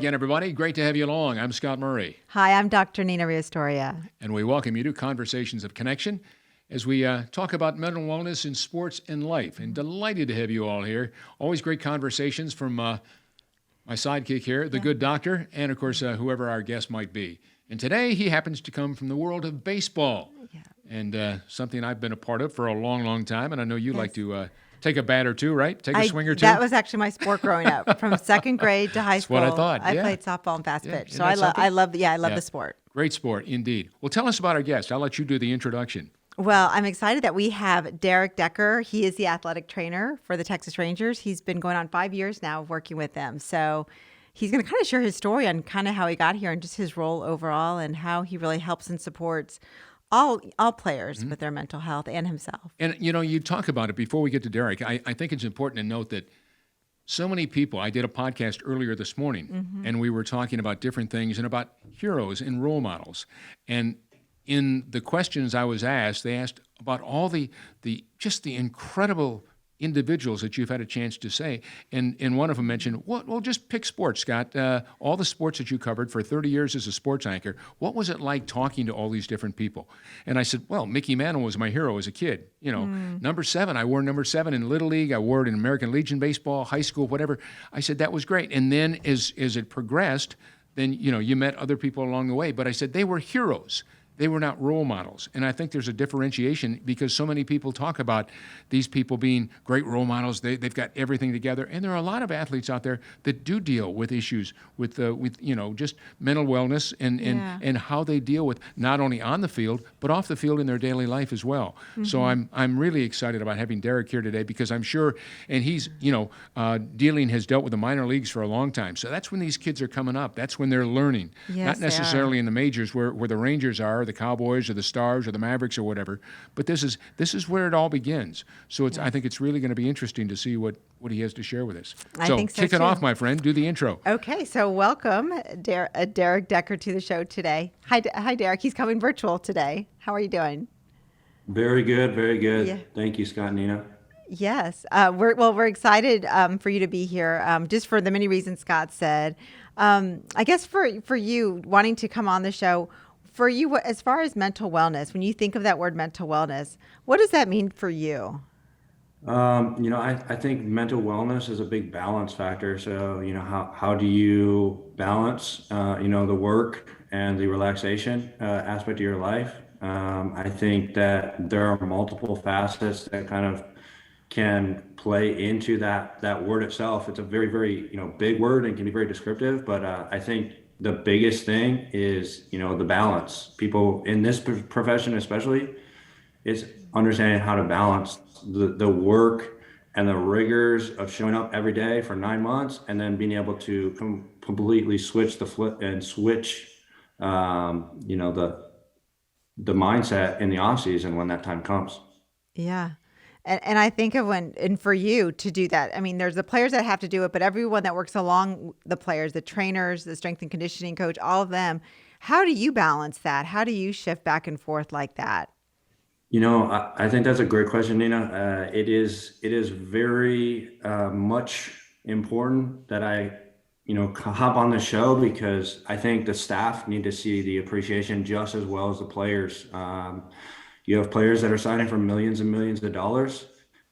again, everybody. Great to have you along. I'm Scott Murray. Hi, I'm Dr.NinaRiosDoria. And we welcome you to Conversations of Connection as we talk about mental wellness in sports and life. And delighted to have you all here. Always great conversations from my sidekick here, the good doctor, and of course, whoever our guest might be. And today he happens to come from the world of baseball. Yeah. And something I've been a part of for a long, long time. And I know you like to take a bat or two, right? Take a swing or two. That was actually my sport growing up, from second grade to high school. That's what I thought. I played softball and fast pitch, so I love the sport. Great sport, indeed. Well, tell us about our guest. I'll let you do the introduction. Well, I'm excited that we have Derrick Decker. He is the athletic trainer for the Texas Rangers. He's been going on 5 years now working with them. So he's going to kind of share his story on kind of how he got here and just his role overall and how he really helps and supports all players with their mental health and himself. And, you talk about it before we get to Derrick. I think it's important to note that so many people, I did a podcast earlier this morning, and we were talking about different things and about heroes and role models. And in the questions I was asked, they asked about all the incredible individuals that you've had a chance to say. And one of them mentioned, well, just pick sports, Scott. All the sports that you covered for 30 years as a sports anchor, what was it like talking to all these different people? And I said, well, Mickey Mantle was my hero as a kid. Number 7, I wore number 7 in Little League. I wore it in American Legion baseball, high school, whatever. I said, that was great. And then as it progressed, then, you met other people along the way. But I said, they were heroes. They were not role models. And I think there's a differentiation because so many people talk about these people being great role models. They've got everything together. And there are a lot of athletes out there that do deal with issues with just mental wellness and how they deal with not only on the field, but off the field in their daily life as well. So I'm really excited about having Derrick here today because I'm sure, and he's, has dealt with the minor leagues for a long time. So that's when these kids are coming up. That's when they're learning. Yes, not necessarily in the majors where the Rangers are, the Cowboys or the Stars or the Mavericks or whatever, but this is where it all begins. So I think it's really going to be interesting to see what he has to share with us. I think so kick it off, my friend. Do the intro. Okay, so welcome Derrick Decker to the show today. Hi, Derrick. He's coming virtual today. How are you doing? Very good, very good. Yeah. Thank you, Scott and Nina. Yes, we're excited for you to be here. Just for the many reasons Scott said. I guess for you wanting to come on the show. For you, as far as mental wellness, when you think of that word mental wellness, what does that mean for you? I think mental wellness is a big balance factor. So, how do you balance, the work and the relaxation aspect of your life? I think that there are multiple facets that kind of can play into that word itself. It's a very, very, big word and can be very descriptive, but I think the biggest thing is, the balance. People in this profession especially is understanding how to balance the work and the rigors of showing up every day for 9 months and then being able to completely switch the flip and switch, the mindset in the off season when that time comes. Yeah. And I think of and for you to do that, I mean, there's the players that have to do it, but everyone that works along the players, the trainers, the strength and conditioning coach, all of them, how do you balance that? How do you shift back and forth like that? I think that's a great question, Nina. It is very much important that I, hop on the show because I think the staff need to see the appreciation just as well as the players. You have players that are signing for millions and millions of dollars,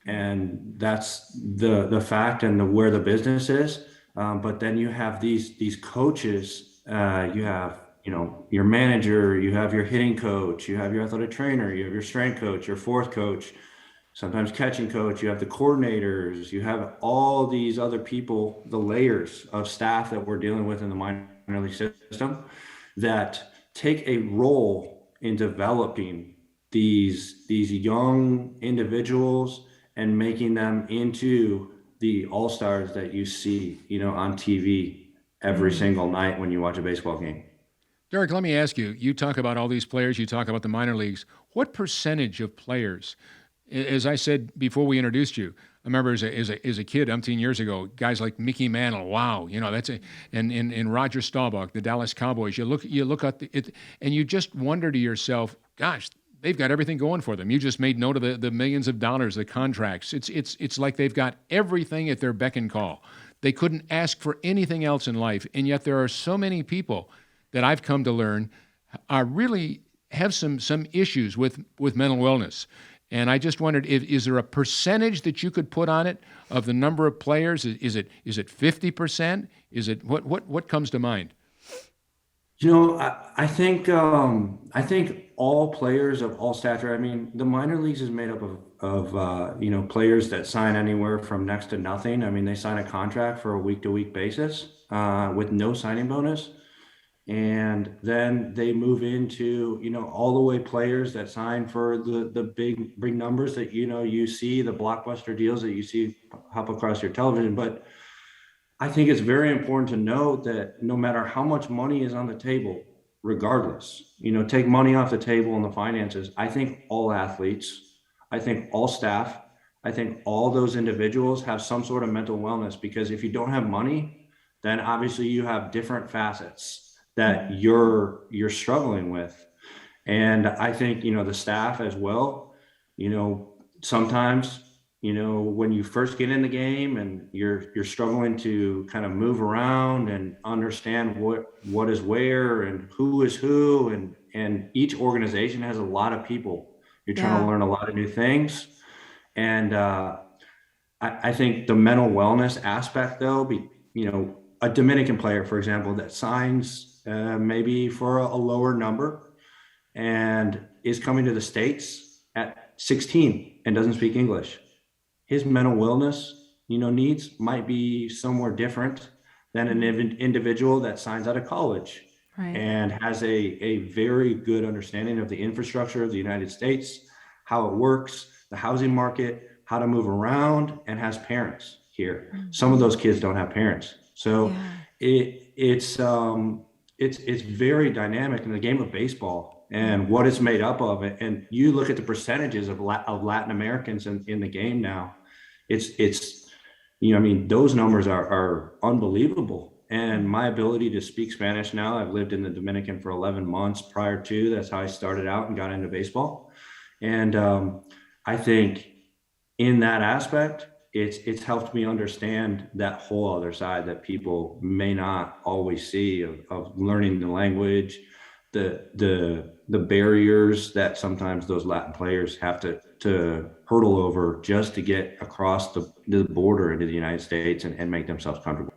and that's the fact and where the business is. But then you have these coaches. You have your manager. You have your hitting coach. You have your athletic trainer. You have your strength coach. Your fourth coach. Sometimes catching coach. You have the coordinators. You have all these other people. The layers of staff that we're dealing with in the minor league system that take a role in developing these young individuals and making them into the all-stars that you see, on TV every single night when you watch a baseball game. Derrick, let me ask you, you talk about all these players, you talk about the minor leagues. What percentage of players, as I said before we introduced you, I remember as a kid, umpteen years ago, guys like Mickey Mantle, wow, and Roger Staubach, the Dallas Cowboys, you look at it and you just wonder to yourself, gosh, they've got everything going for them. You just made note of the millions of dollars, the contracts. It's like they've got everything at their beck and call. They couldn't ask for anything else in life. And yet there are so many people that I've come to learn are really have some issues with mental wellness. And I just wondered, is there a percentage that you could put on it of the number of players? Is it 50%? Is it what comes to mind? I think all players of all stature. I mean, the minor leagues is made up of players that sign anywhere from next to nothing. I mean, they sign a contract for a week-to-week basis with no signing bonus, and then they move into all the way players that sign for the big numbers that you see, the blockbuster deals that you see hop across your television, but I think it's very important to note that no matter how much money is on the table, regardless, take money off the table in the finances. I think all athletes, I think all staff, I think all those individuals have some sort of mental wellness, because if you don't have money, then obviously you have different facets that you're struggling with. And I think, the staff as well, sometimes, when you first get in the game and you're struggling to kind of move around and understand what is where and who is who, and each organization has a lot of people. You're trying to learn a lot of new things. And I think the mental wellness aspect, though, a Dominican player, for example, that signs maybe for a lower number and is coming to the States at 16 and doesn't speak English. His mental wellness, needs might be somewhere different than an individual that signs out of college and has a very good understanding of the infrastructure of the United States, how it works, the housing market, how to move around, and has parents here. Some of those kids don't have parents. So it's very dynamic in the game of baseball and what it's made up of. And you look at the percentages of Latin Americans in the game now. It's those numbers are unbelievable. And my ability to speak Spanish now, I've lived in the Dominican for 11 months prior to, that's how I started out and got into baseball. And I think in that aspect, it's helped me understand that whole other side that people may not always see of learning the language, the barriers that sometimes those Latin players have to hurdle over just to get across the border into the United States and make themselves comfortable.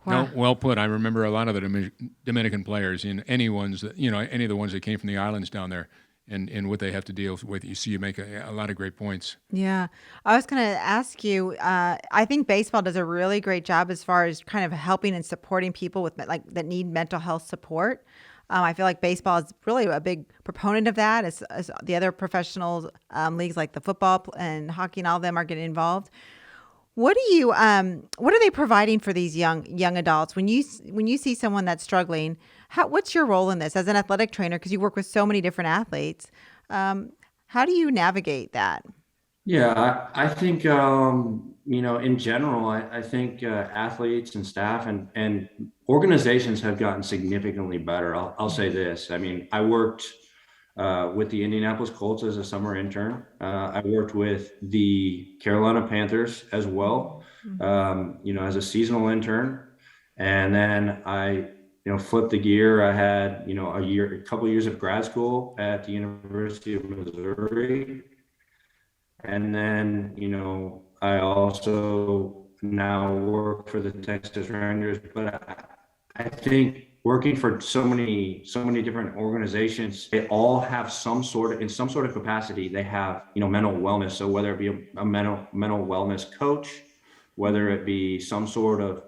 Wow. No, well put. I remember a lot of the Dominican players, any of the ones that came from the islands down there, and what they have to deal with. You make a lot of great points. Yeah. I was going to ask you, I think baseball does a really great job as far as kind of helping and supporting people with that need mental health support. I feel like baseball is really a big proponent of that, as the other professional leagues like the football and hockey and all of them are getting involved. What are they providing for these young adults? When you see someone that's struggling, what's your role in this as an athletic trainer? Because you work with so many different athletes. How do you navigate that? Yeah, I think, in general, I think athletes and staff and organizations have gotten significantly better. I'll say this. I mean, I worked with the Indianapolis Colts as a summer intern. I worked with the Carolina Panthers as well, as a seasonal intern. And then I, flipped the gear. I had, a couple of years of grad school at the University of Missouri. And then, I also now work for the Texas Rangers, but I think working for so many different organizations, they all have in some sort of capacity, they have, mental wellness. So whether it be a mental wellness coach, whether it be some sort of,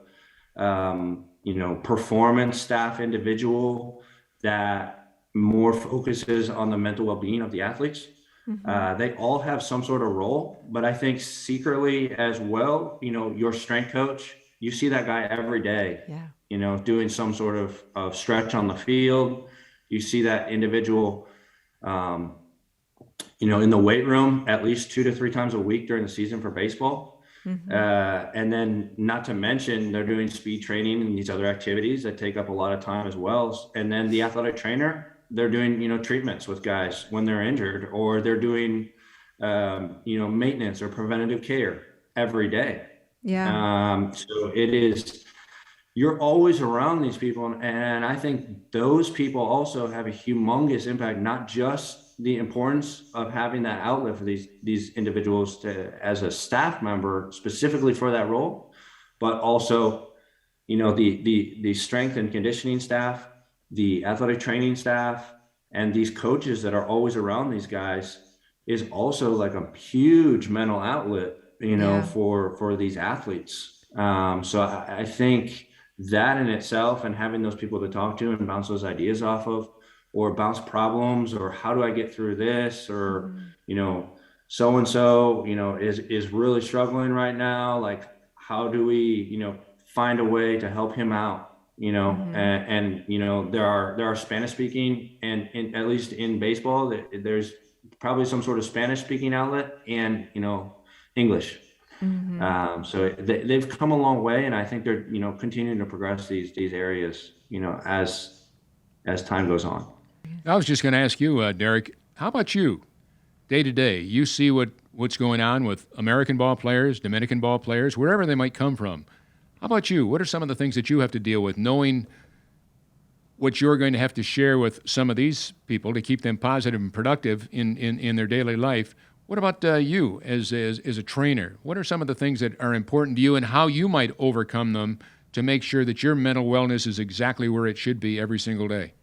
performance staff individual that more focuses on the mental well-being of the athletes. They all have some sort of role, but I think secretly as well, your strength coach, you see that guy every day, doing some sort of stretch on the field. You see that individual, in the weight room at least 2 to 3 times a week during the season for baseball. And then not to mention they're doing speed training and these other activities that take up a lot of time as well. And then the athletic trainer, they're doing, treatments with guys when they're injured, or they're doing, maintenance or preventative care every day. So it is, you're always around these people. And I think those people also have a humongous impact, not just the importance of having that outlet for these individuals to, as a staff member, specifically for that role, but also, the strength and conditioning staff, the athletic training staff, and these coaches that are always around these guys is also like a huge mental outlet, for these athletes. So I think that in itself, and having those people to talk to and bounce those ideas off of, or bounce problems, or how do I get through this, or so and so is really struggling right now, like how do we find a way to help him out, and there are Spanish speaking, and at least in baseball there's probably some sort of Spanish speaking outlet, and English. So they've come a long way, and I think they're continuing to progress these areas as time goes on. I was just going to ask you, Derrick, how about you? Day to day, you see what's going on with American ball players, Dominican ball players, wherever they might come from. How about you? What are some of the things that you have to deal with, knowing what you're going to have to share with some of these people to keep them positive and productive in their daily life? What about you as a trainer? What are some of the things that are important to you, and how you might overcome them to make sure that your mental wellness is exactly where it should be every single day?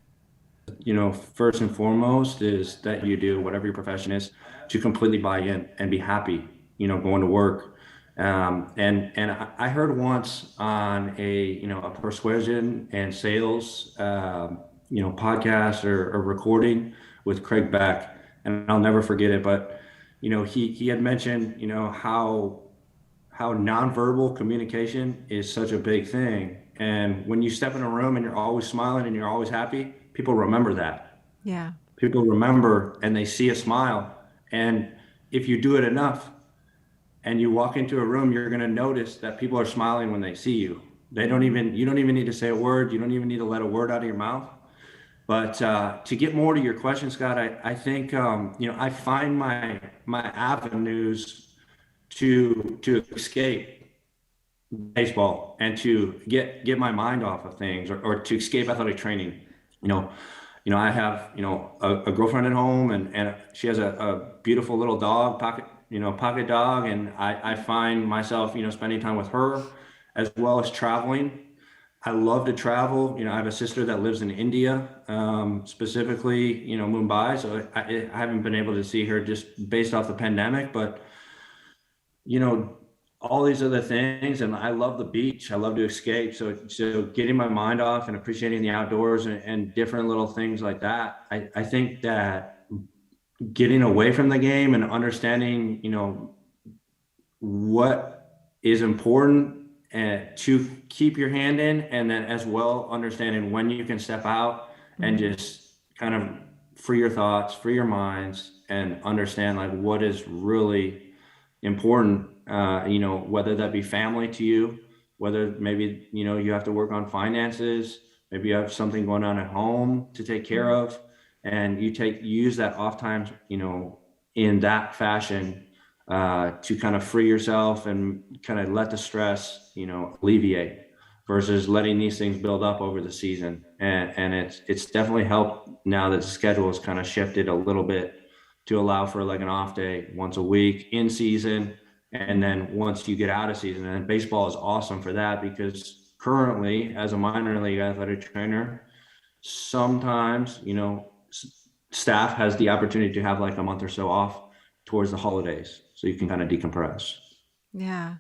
First and foremost is that you do whatever your profession is to completely buy in and be happy, going to work. And I heard once on a persuasion and sales, podcast or recording with Craig Beck, and I'll never forget it, but he had mentioned, how nonverbal communication is such a big thing. And when you step in a room and you're always smiling and you're always happy, people remember that. Yeah. People remember, and they see a smile. And if you do it enough and you walk into a room, you're going to notice that people are smiling when they see you. You don't even need to say a word. You don't even need to let a word out of your mouth. But to get more to your question, Scott, I think, I find my avenues to escape baseball and to get my mind off of things, or to escape athletic training. I have, a girlfriend at home, and she has a beautiful little dog, pocket dog. And I find myself, spending time with her, as well as traveling. I love to travel. I have a sister that lives in India, specifically, Mumbai. So I haven't been able to see her just based off the pandemic, but, all these other things. And I love the beach. I love to escape. So getting my mind off and appreciating the outdoors and different little things like that. I think that getting away from the game and understanding, what is important and to keep your hand in, and then as well understanding when you can step out and just kind of free your thoughts, free your minds, and understand like what is really important. Whether that be family to you, whether maybe, you have to work on finances, maybe you have something going on at home to take care of, and use that off time, in that fashion, to kind of free yourself and kind of let the stress, alleviate, versus letting these things build up over the season. And it's definitely helped now that the schedule has kind of shifted a little bit to allow for like an off day once a week in season. And then once you get out of season, and baseball is awesome for that, because currently as a minor league athletic trainer, sometimes, staff has the opportunity to have like a month or so off towards the holidays, so you can kind of decompress. Yeah.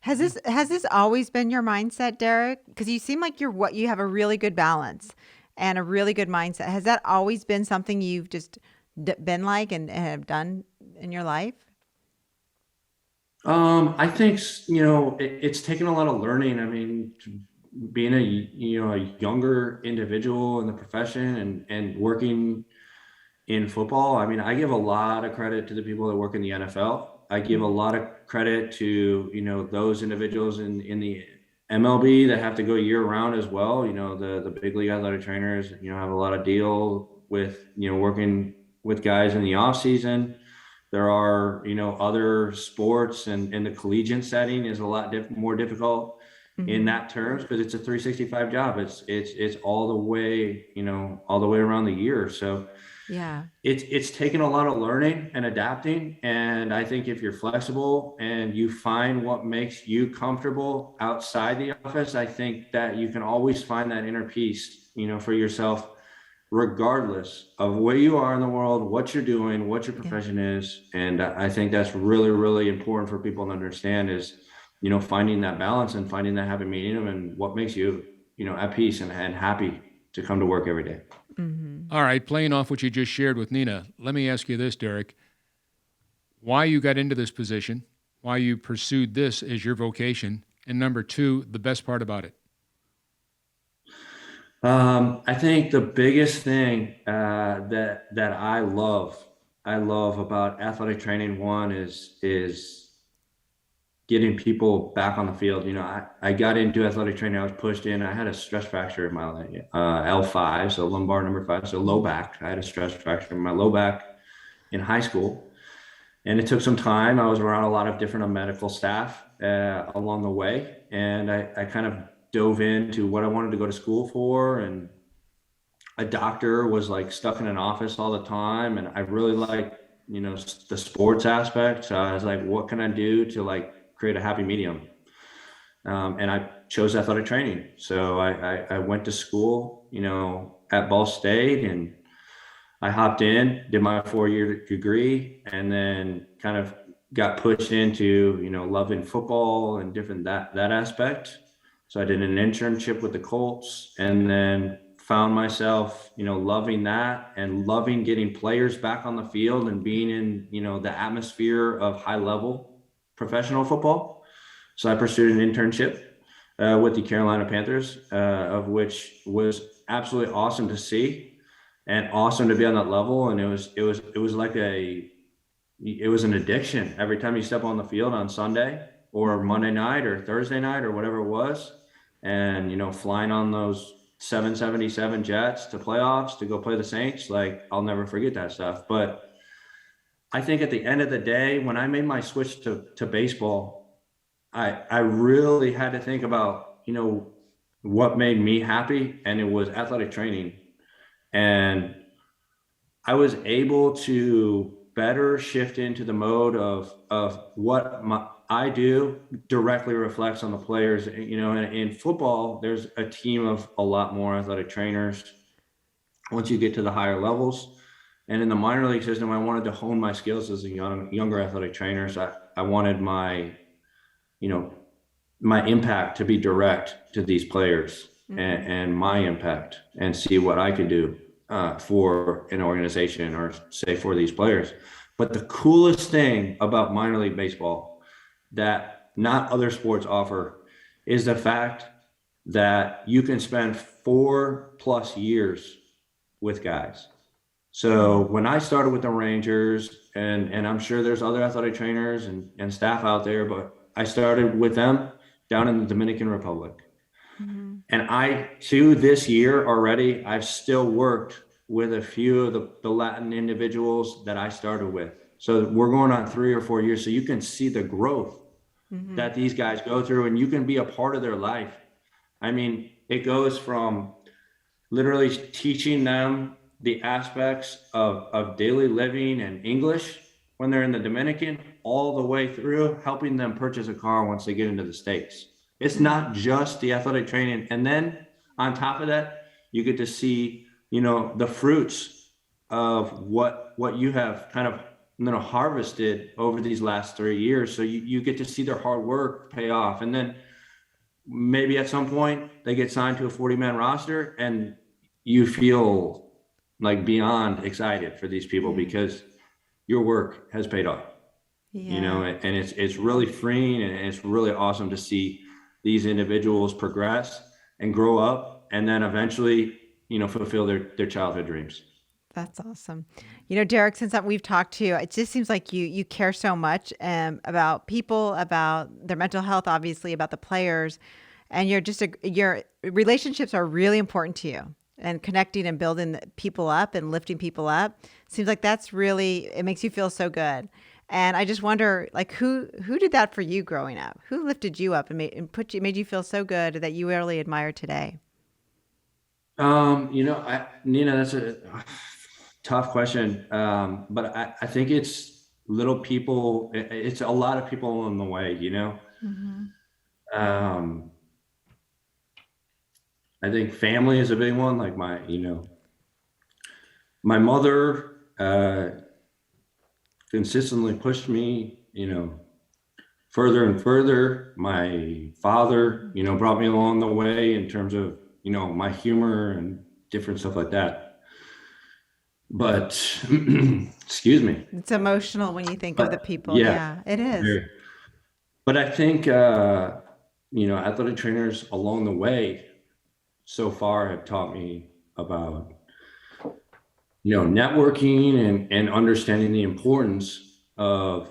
Has this always been your mindset, Derrick? Because you seem like you have a really good balance and a really good mindset. Has that always been something you've just been like and have done in your life? I think, it's taken a lot of learning. I mean, being a younger individual in the profession and working in football. I mean, I give a lot of credit to the people that work in the NFL. I give a lot of credit to, those individuals in the MiLB that have to go year round as well. The big league athletic trainers, have a lot of deal with, working with guys in the off season. There are, other sports, and in the collegiate setting is a lot more difficult in that terms, because it's a 365 job. It's all the way, all the way around the year. So Yeah. it's taken a lot of learning and adapting. And I think if you're flexible and you find what makes you comfortable outside the office, I think that you can always find that inner peace, for yourself, regardless of where you are in the world, what you're doing, what your profession is. And I think that's really, really important for people to understand is, finding that balance and finding that happy medium and what makes you, at peace and happy to come to work every day. All right, playing off what you just shared with Nina, let me ask you this, Derrick. Why you got into this position, why you pursued this as your vocation, and number two, the best part about it. I think the biggest thing that I love about athletic training, one is getting people back on the field. I got into athletic training. I was pushed in. I had a stress fracture in my L5, so lumbar number 5, so low back. I had a stress fracture in my low back in high school, and it took some time. I was around a lot of different medical staff along the way, and I kind of dove into what I wanted to go to school for. And a doctor was like stuck in an office all the time, and I really liked the sports aspect. So I was like, what can I do to like create a happy medium? And I chose athletic training. So I went to school at Ball State, and I hopped in, did my 4-year degree, and then kind of got pushed into loving football and different that aspect. So I did an internship with the Colts, and then found myself, loving that and loving getting players back on the field and being in, the atmosphere of high level professional football. So I pursued an internship with the Carolina Panthers, of which was absolutely awesome to see and awesome to be on that level. And it was like it was an addiction. Every time you step on the field on Sunday or Monday night or Thursday night or whatever it was, and flying on those 777 jets to playoffs to go play the Saints, like I'll never forget that stuff. But I think at the end of the day, when I made my switch to baseball, I really had to think about what made me happy, and it was athletic training. And I was able to better shift into the mode of what I do directly reflects on the players. In football, there's a team of a lot more athletic trainers once you get to the higher levels. And in the minor league system, I wanted to hone my skills as a younger athletic trainer. So I wanted my impact to be direct to these players, and my impact, and see what I could do for an organization, or say for these players. But the coolest thing about minor league baseball that not other sports offer is the fact that you can spend 4+ years with guys. So when I started with the Rangers, and I'm sure there's other athletic trainers and staff out there, but I started with them down in the Dominican Republic. And to this year already, I've still worked with a few of the Latin individuals that I started with. So we're going on 3 or 4 years. So you can see the growth that these guys go through, and you can be a part of their life. I mean, it goes from literally teaching them the aspects of daily living and English when they're in the Dominican, all the way through helping them purchase a car once they get into the States. It's not just the athletic training. And then on top of that, you get to see, the fruits of what you have kind of, harvested over these last 3 years. So you get to see their hard work pay off. And then maybe at some point they get signed to a 40-man roster, and you feel like beyond excited for these people because your work has paid off. And it's really freeing, and it's really awesome to see these individuals progress and grow up, and then eventually, fulfill their childhood dreams. That's awesome. Derrick, since we've talked to you, it just seems like you care so much about people, about their mental health, obviously, about the players, and your relationships are really important to you. and connecting and building people up and lifting people up. Seems like that's really, it makes you feel so good. And I just wonder, like, who did that for you growing up? Who lifted you up and made you feel so good that you really admire today? Nina, that's a tough question. But I think it's little people. It's a lot of people along the way, Mm-hmm. Um, I think family is a big one. Like my mother, consistently pushed me, further and further. My father, brought me along the way in terms of, my humor and different stuff like that. But excuse me. It's emotional when you think of the But people. yeah, Yeah, it is. very. But I think, athletic trainers along the way so far have taught me about, networking and understanding the importance of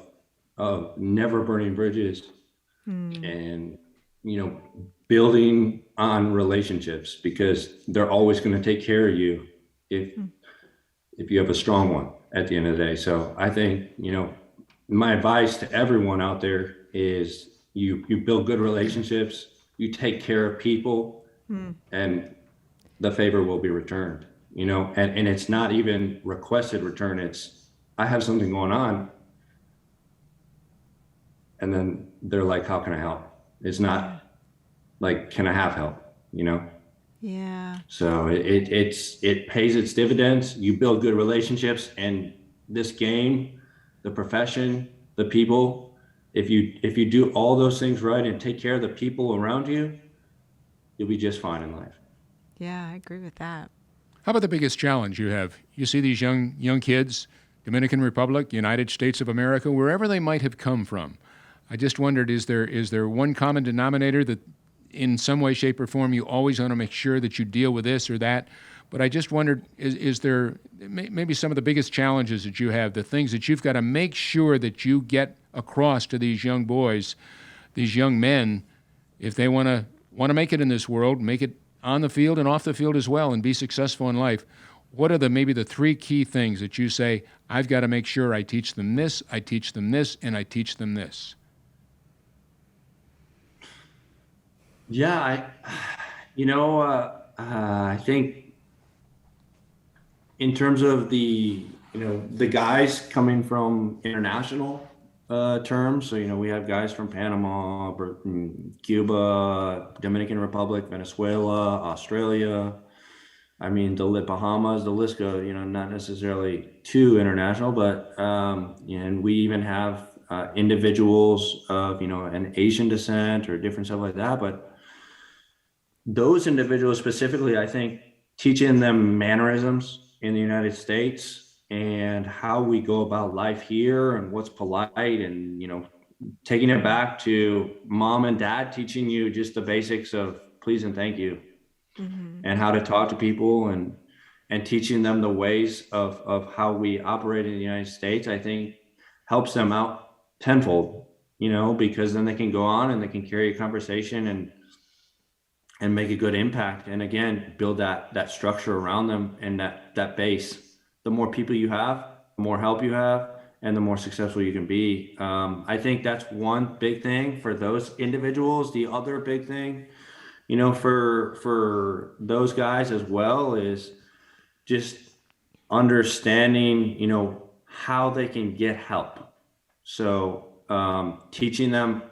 never burning bridges and, building on relationships, because they're always going to take care of you if you have a strong one at the end of the day. So I think, my advice to everyone out there is you build good relationships, you take care of people, and the favor will be returned, and it's not even requested return. It's, I have something going on. And then they're like, how can I help? It's not like, can I have help? Yeah. So it pays its dividends. You build good relationships, and this game, the profession, the people, if you do all those things right and take care of the people around you, you'll be just fine in life. Yeah, I agree with that. How about the biggest challenge you have? You see these young kids, Dominican Republic, United States of America, wherever they might have come from. I just wondered, is there one common denominator that in some way, shape, or form you always want to make sure that you deal with this or that? But I just wondered, is there maybe some of the biggest challenges that you have, the things that you've got to make sure that you get across to these young boys, these young men, if they want to make it in this world, make it on the field and off the field as well, and be successful in life? What are maybe the three key things that you say, I've got to make sure I teach them this, I teach them this, and I teach them this? Yeah, I think in terms of the guys coming from international terms, so we have guys from Panama, Cuba, Dominican Republic, Venezuela, Australia. I mean, the Bahamas, the list goes, not necessarily too international, but and we even have individuals of an Asian descent or different stuff like that. But those individuals specifically, I think teaching them mannerisms in the United States and how we go about life here and what's polite, and taking it back to mom and dad teaching you just the basics of please and thank you, and how to talk to people, and teaching them the ways of how we operate in the United States, I think helps them out tenfold, because then they can go on and they can carry a conversation and make a good impact. And again, build that structure around them and that base. The more people you have, the more help you have, and the more successful you can be. I think that's one big thing for those individuals. The other big thing, for those guys as well, is just understanding, how they can get help. So teaching them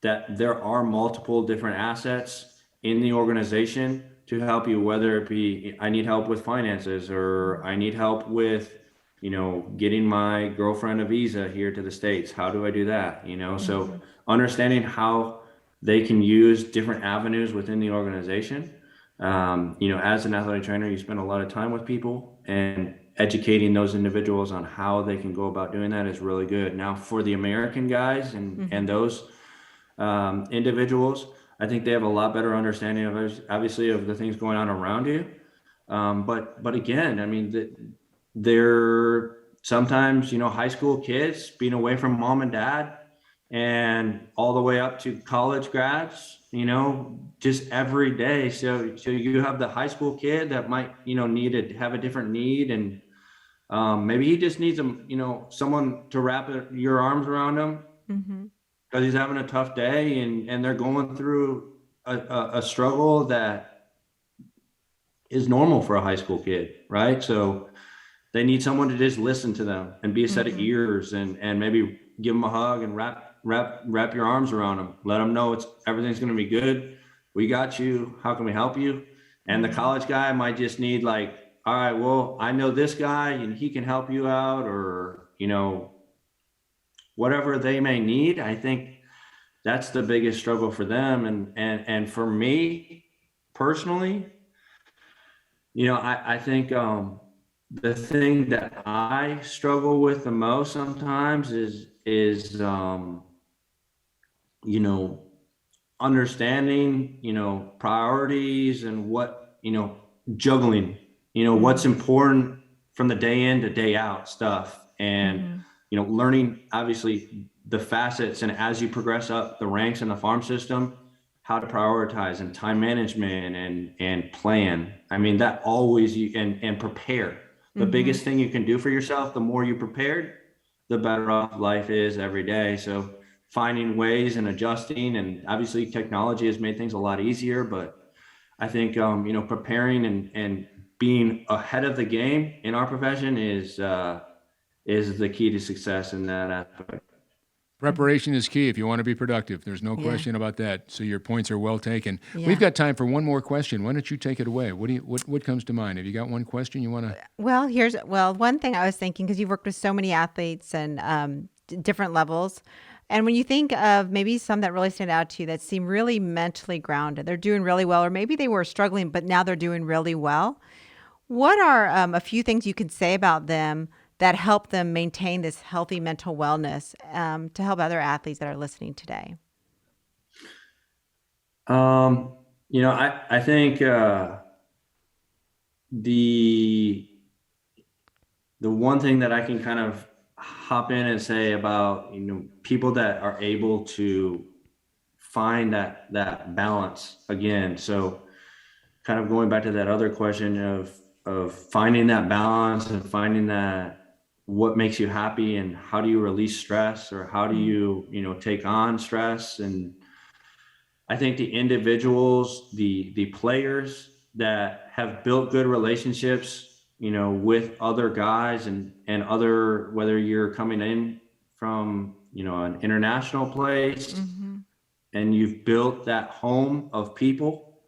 that there are multiple different assets in the organization to help you, whether it be I need help with finances, or I need help with getting my girlfriend a visa here to the States. How do I do that? So understanding how they can use different avenues within the organization. As an athletic trainer, you spend a lot of time with people, and educating those individuals on how they can go about doing that is really good. Now, for the American guys and those individuals, I think they have a lot better understanding of, obviously, of the things going on around you. But again, I mean, they're sometimes, high school kids being away from mom and dad, and all the way up to college grads, just every day. So you have the high school kid that might, need to have a different need, and maybe he just needs someone to wrap your arms around him because he's having a tough day, and they're going through a struggle that is normal for a high school kid, right? So they need someone to just listen to them and be a set of ears, and maybe give them a hug and wrap your arms around them. Let them know everything's going to be good. We got you. How can we help you? And the college guy might just need like, all right, well, I know this guy and he can help you out, or, whatever they may need. I think that's the biggest struggle for them. And for me personally, I think, the thing that I struggle with the most sometimes is understanding, priorities and what, juggling, what's important from the day in to day out stuff, and, learning obviously the facets, and as you progress up the ranks in the farm system, how to prioritize and time management and plan. I mean, that always and prepare. The biggest thing you can do for yourself, the more you prepared, the better off life is every day. So finding ways and adjusting, and obviously technology has made things a lot easier, but I think, preparing and being ahead of the game in our profession is the key to success in that aspect. Preparation is key if you want to be productive. There's no question about that. So your points are well taken. Yeah. We've got time for one more question. Why don't you take it away? What comes to mind? Have you got one question you want to? Well, one thing I was thinking, because you've worked with so many athletes and different levels, and when you think of maybe some that really stand out to you that seem really mentally grounded, they're doing really well, or maybe they were struggling, but now they're doing really well. What are a few things you could say about them that help them maintain this healthy mental wellness, to help other athletes that are listening today? I think the one thing that I can kind of hop in and say about, people that are able to find that balance again. So kind of going back to that other question of finding that balance and finding that what makes you happy, and how do you release stress, or how do you, take on stress. And I think the individuals, the players that have built good relationships, with other guys and other, whether you're coming in from, an international place and you've built that home of people,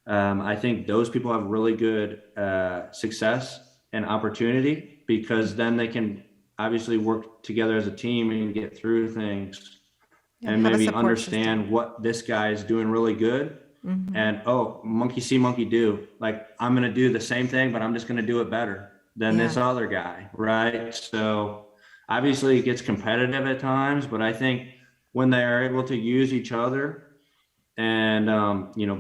I think those people have really good success and opportunity, because then they can obviously work together as a team and get through things, and maybe understand what this guy is doing really good. And monkey see, monkey do. Like, I'm going to do the same thing, but I'm just going to do it better than this other guy, right? So obviously it gets competitive at times, but I think when they are able to use each other and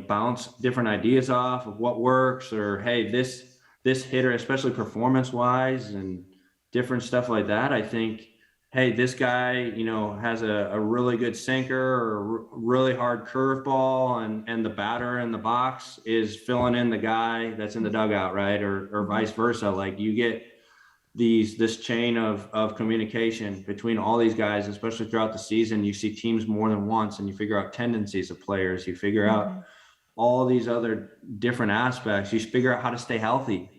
bounce different ideas off of what works, or hey, this hitter, especially performance wise and different stuff like that, I think, hey, this guy, has a really good sinker or a really hard curveball, and the batter in the box is filling in the guy that's in the dugout, right? Or vice versa. Like, you get this chain of communication between all these guys, especially throughout the season. You see teams more than once, and you figure out tendencies of players. You figure out all these other different aspects. You figure out how to stay healthy.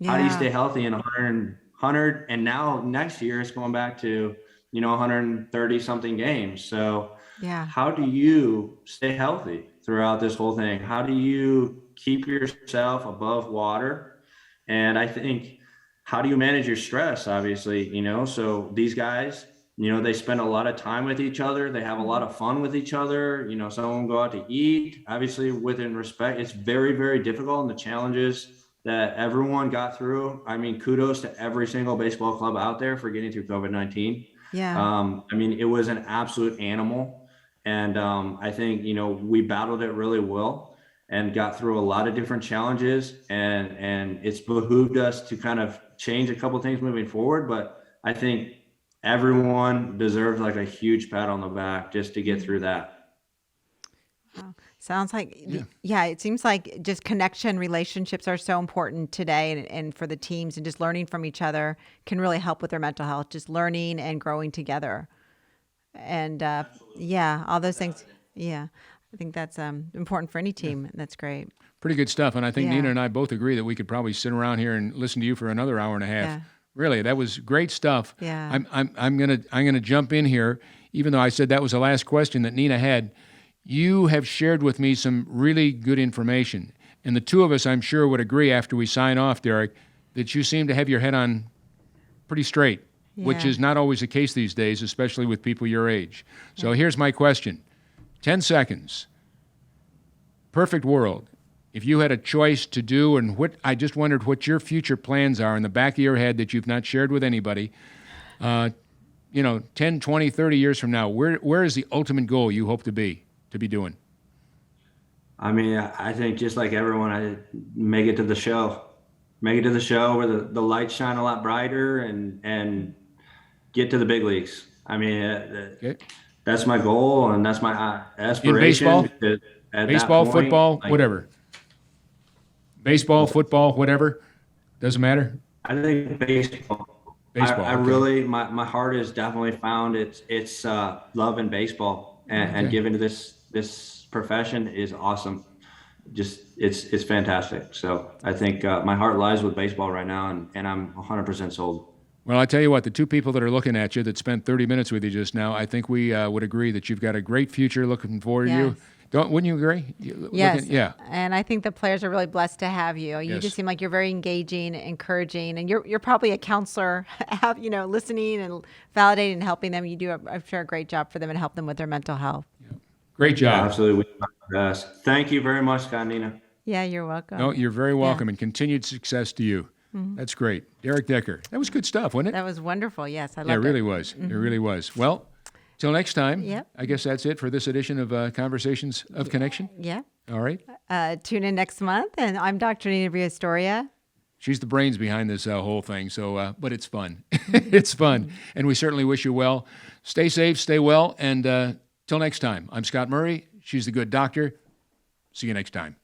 How do you stay healthy in 100, and now next year it's going back to 130 something games. So how do you stay healthy throughout this whole thing? How do you keep yourself above water? And I think, how do you manage your stress? Obviously, so these guys, they spend a lot of time with each other. They have a lot of fun with each other. Some of them go out to eat, obviously within respect. It's very, very difficult, and the challenges that everyone got through. I mean, kudos to every single baseball club out there for getting through COVID-19. I mean, it was an absolute animal. And I think, we battled it really well and got through a lot of different challenges. And it's behooved us to kind of change a couple of things moving forward. But I think everyone deserves like a huge pat on the back just to get through that. Sounds like, yeah, it seems like just connection, relationships are so important today, and for the teams, and just learning from each other can really help with their mental health, just learning and growing together. And yeah, all those things. Yeah, I think that's important for any team. That's great. Pretty good stuff. And I think Yeah. Nina and I both agree that we could probably sit around here and listen to you for another hour and a half. Yeah. Really, that was great stuff. Yeah. I'm gonna jump in here, even though I said that was the last question that Nina had. You have shared with me some really good information, and the two of us, I'm sure, would agree after we sign off, Derrick, that you seem to have your head on pretty straight, which Yeah. is not always the case these days, especially with people your age. So here's my question: 10 seconds. Perfect world. If you had a choice to do, and I just wondered what your future plans are in the back of your head that you've not shared with anybody, 10, 20, 30 years from now, where is the ultimate goal you hope to be doing? I mean, I think just like everyone, I make it to the show, where the lights shine a lot brighter and get to the big leagues. I mean, Okay. that's my goal and that's my In aspiration. baseball? because at that Baseball, point, football, like, whatever. Baseball, football, whatever. Doesn't matter. I think baseball. Baseball, I okay. really, my heart has definitely found its love in baseball, and Okay. giving to this profession is awesome. Just it's fantastic. So I think my heart lies with baseball right now, and I'm 100% sold. Well, I tell you what, the two people that are looking at you that spent 30 minutes with you just now, I think we would agree that you've got a great future looking forward to you. Yes. Wouldn't you agree? Yes. Yeah. And I think the players are really blessed to have you. You Yes. just seem like you're very engaging, encouraging, and you're probably a counselor, listening and validating and helping them. You do, I'm sure, a great job for them and help them with their mental health. Great job. Absolutely, we do our best. Thank you very much, Scott, Nina. Yeah, you're welcome. No, you're very welcome, and continued success to you. That's great. Derrick Decker. That was good stuff, wasn't it? That was wonderful. Yes, I Yeah, it loved really it. was. It really was. Well, till next time, Yep. I guess that's it for this edition of Conversations of Connection. Yeah. All right. Tune in next month, and I'm Dr. Nina Rios-Doria. She's the brains behind this whole thing, so but it's fun. It's fun, and we certainly wish you well. Stay safe, stay well, and till next time, I'm Scott Murray. She's the good doctor. See you next time.